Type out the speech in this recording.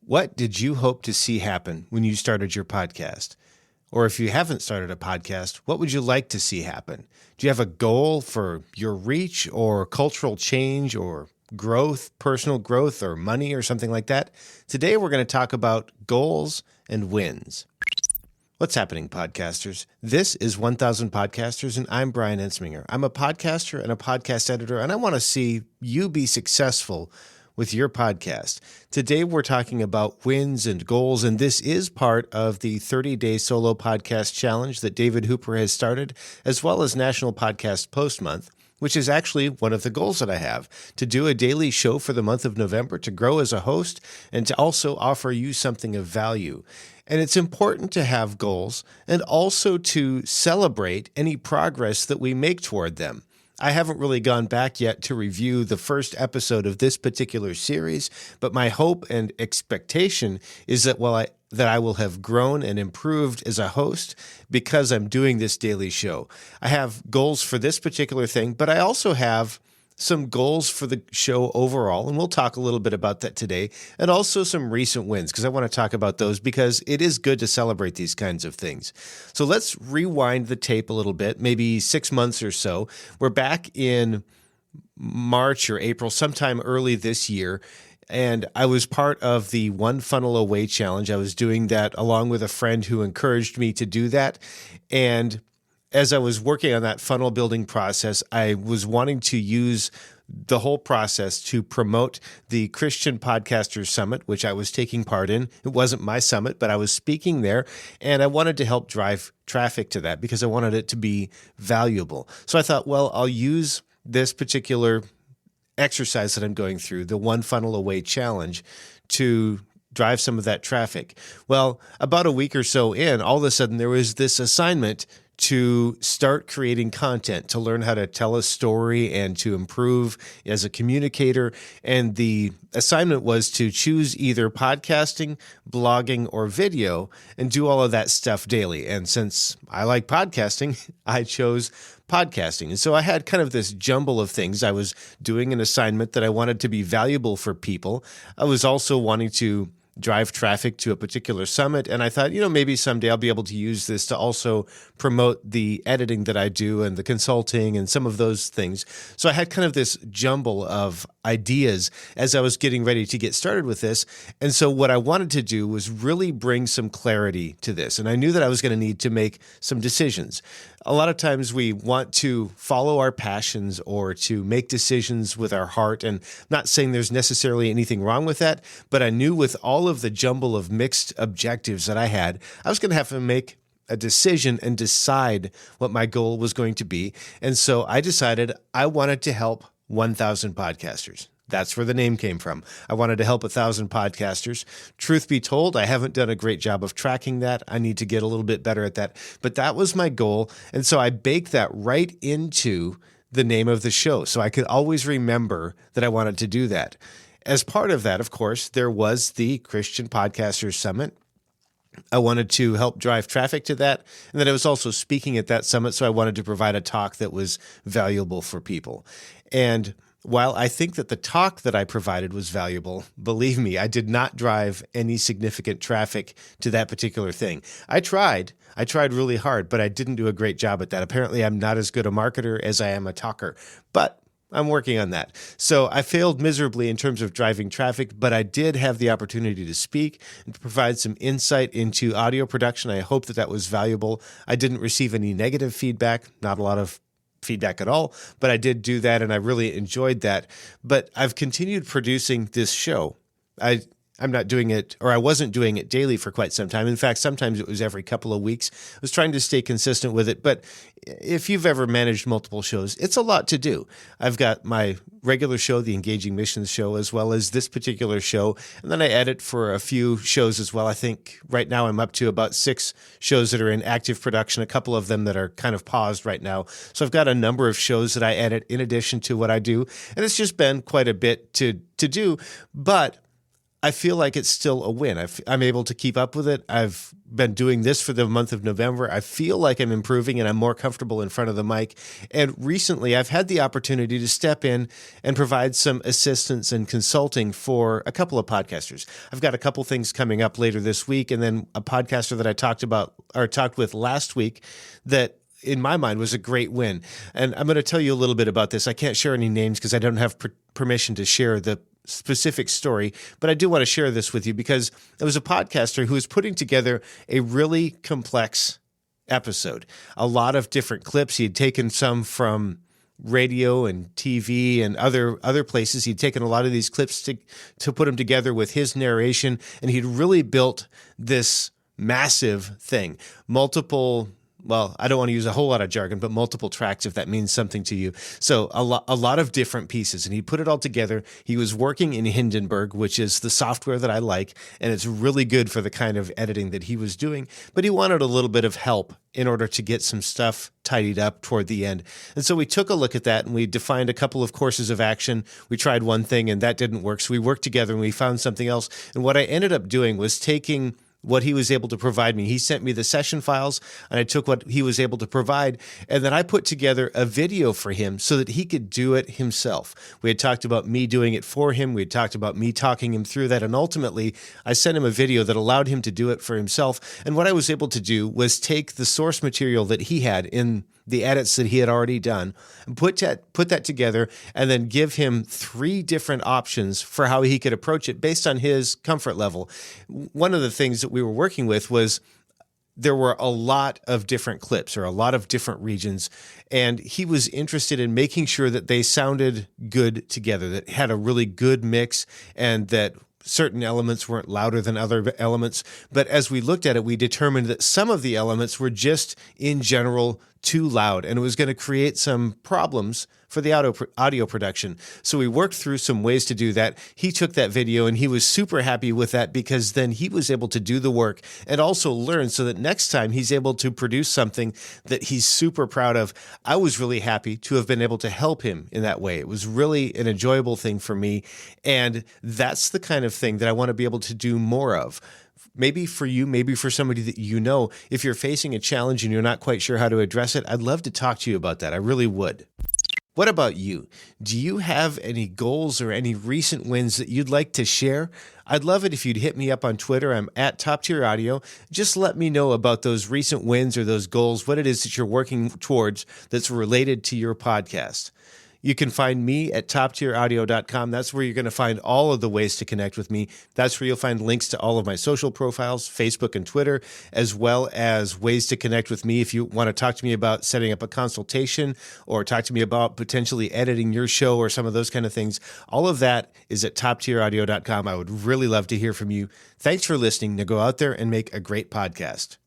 What did you hope to see happen when you started your podcast? Or if you haven't started a podcast, what would you like to see happen? Do you have a goal for your reach or cultural change or growth, personal growth or money or something like that? Today, we're going to talk about goals and wins. What's happening, podcasters? This is 1000 Podcasters, and I'm Brian Ensminger. I'm a podcaster and a podcast editor, and I want to see you be successful with your podcast. Today, we're talking about wins and goals, and this is part of the 30-day solo podcast challenge that David Hooper has started, as well as National Podcast Post Month, which is actually one of the goals that I have, to do a daily show for the month of November, to grow as a host, and to also offer you something of value. And it's important to have goals and also to celebrate any progress that we make toward them. I haven't really gone back yet to review the first episode of this particular series, but my hope and expectation is that I will have grown and improved as a host because I'm doing this daily show. I have goals for this particular thing, but I also have some goals for the show overall, and we'll talk a little bit about that today, and also some recent wins, because I want to talk about those because it is good to celebrate these kinds of things. So let's rewind the tape a little bit, maybe 6 months or so. We're back in March or April, sometime early this year, and I was part of the One Funnel Away Challenge. I was doing that along with a friend who encouraged me to do that, and as I was working on that funnel building process, I was wanting to use the whole process to promote the Christian Podcasters Summit, which I was taking part in. It wasn't my summit, but I was speaking there, and I wanted to help drive traffic to that because I wanted it to be valuable. So I thought, well, I'll use this particular exercise that I'm going through, the One Funnel Away Challenge, to drive some of that traffic. Well, about a week or so in, all of a sudden there was this assignment to start creating content, to learn how to tell a story and to improve as a communicator. And the assignment was to choose either podcasting, blogging, or video and do all of that stuff daily. And since I like podcasting, I chose podcasting. And so I had kind of this jumble of things. I was doing an assignment that I wanted to be valuable for people. I was also wanting to drive traffic to a particular summit. And I thought, maybe someday I'll be able to use this to also promote the editing that I do and the consulting and some of those things. So I had kind of this jumble of ideas as I was getting ready to get started with this. And so what I wanted to do was really bring some clarity to this. And I knew that I was going to need to make some decisions. A lot of times we want to follow our passions or to make decisions with our heart. And I'm not saying there's necessarily anything wrong with that, but I knew with all of the jumble of mixed objectives that I had, I was going to have to make a decision and decide what my goal was going to be. And so I decided I wanted to help 1,000 podcasters. That's where the name came from. I wanted to help 1,000 podcasters. Truth be told, I haven't done a great job of tracking that. I need to get a little bit better at that. But that was my goal. And so I baked that right into the name of the show so I could always remember that I wanted to do that. As part of that, of course, there was the Christian Podcasters Summit. I wanted to help drive traffic to that. And then I was also speaking at that summit, so I wanted to provide a talk that was valuable for people. And while I think that the talk that I provided was valuable, believe me, I did not drive any significant traffic to that particular thing. I tried really hard, but I didn't do a great job at that. Apparently, I'm not as good a marketer as I am a talker, but I'm working on that. So I failed miserably in terms of driving traffic, but I did have the opportunity to speak and to provide some insight into audio production. I hope that was valuable. I didn't receive any negative feedback, not a lot of feedback at all, but I did do that and I really enjoyed that. But I've continued producing this show. I'm not doing it, or I wasn't doing it daily for quite some time. In fact, sometimes it was every couple of weeks. I was trying to stay consistent with it. But if you've ever managed multiple shows, it's a lot to do. I've got my regular show, the Engaging Missions show, as well as this particular show. And then I edit for a few shows as well. I think right now I'm up to about 6 shows that are in active production, a couple of them that are kind of paused right now. So I've got a number of shows that I edit in addition to what I do. And it's just been quite a bit to do. But I feel like it's still a win. I'm able to keep up with it. I've been doing this for the month of November. I feel like I'm improving and I'm more comfortable in front of the mic. And recently, I've had the opportunity to step in and provide some assistance and consulting for a couple of podcasters. I've got a couple things coming up later this week, and then a podcaster that I talked with last week that in my mind was a great win. And I'm going to tell you a little bit about this. I can't share any names because I don't have permission to share the specific story, but I do want to share this with you because it was a podcaster who was putting together a really complex episode. A lot of different clips. He had taken some from radio and TV and other places. He'd taken a lot of these clips to put them together with his narration, and he'd really built this massive thing. I don't want to use a whole lot of jargon, but multiple tracks, if that means something to you. So a lot of different pieces, and he put it all together. He was working in Hindenburg, which is the software that I like, and it's really good for the kind of editing that he was doing. But he wanted a little bit of help in order to get some stuff tidied up toward the end. And so we took a look at that, and we defined a couple of courses of action. We tried one thing, and that didn't work. So we worked together, and we found something else. And what I ended up doing was taking what he was able to provide me. He sent me the session files, and I took what he was able to provide, and then I put together a video for him so that he could do it himself. We had talked about me doing it for him. We had talked about me talking him through that, and ultimately, I sent him a video that allowed him to do it for himself. And what I was able to do was take the source material that he had in the edits that he had already done, and put that together, and then give him 3 different options for how he could approach it based on his comfort level. One of the things that we were working with was there were a lot of different clips or a lot of different regions, and he was interested in making sure that they sounded good together, that had a really good mix, and that certain elements weren't louder than other elements. But as we looked at it, we determined that some of the elements were just in general too loud, and it was going to create some problems for the audio production. So we worked through some ways to do that. He took that video, and he was super happy with that because then he was able to do the work and also learn so that next time he's able to produce something that he's super proud of. I was really happy to have been able to help him in that way. It was really an enjoyable thing for me, and that's the kind of thing that I want to be able to do more of. Maybe for you, maybe for somebody that you know, if you're facing a challenge and you're not quite sure how to address it, I'd love to talk to you about that. I really would. What about you? Do you have any goals or any recent wins that you'd like to share? I'd love it if you'd hit me up on Twitter. I'm at Top Tier Audio. Just let me know about those recent wins or those goals, what it is that you're working towards that's related to your podcast. You can find me at toptieraudio.com. That's where you're going to find all of the ways to connect with me. That's where you'll find links to all of my social profiles, Facebook and Twitter, as well as ways to connect with me if you want to talk to me about setting up a consultation or talk to me about potentially editing your show or some of those kind of things. All of that is at toptieraudio.com. I would really love to hear from you. Thanks for listening. Now go out there and make a great podcast.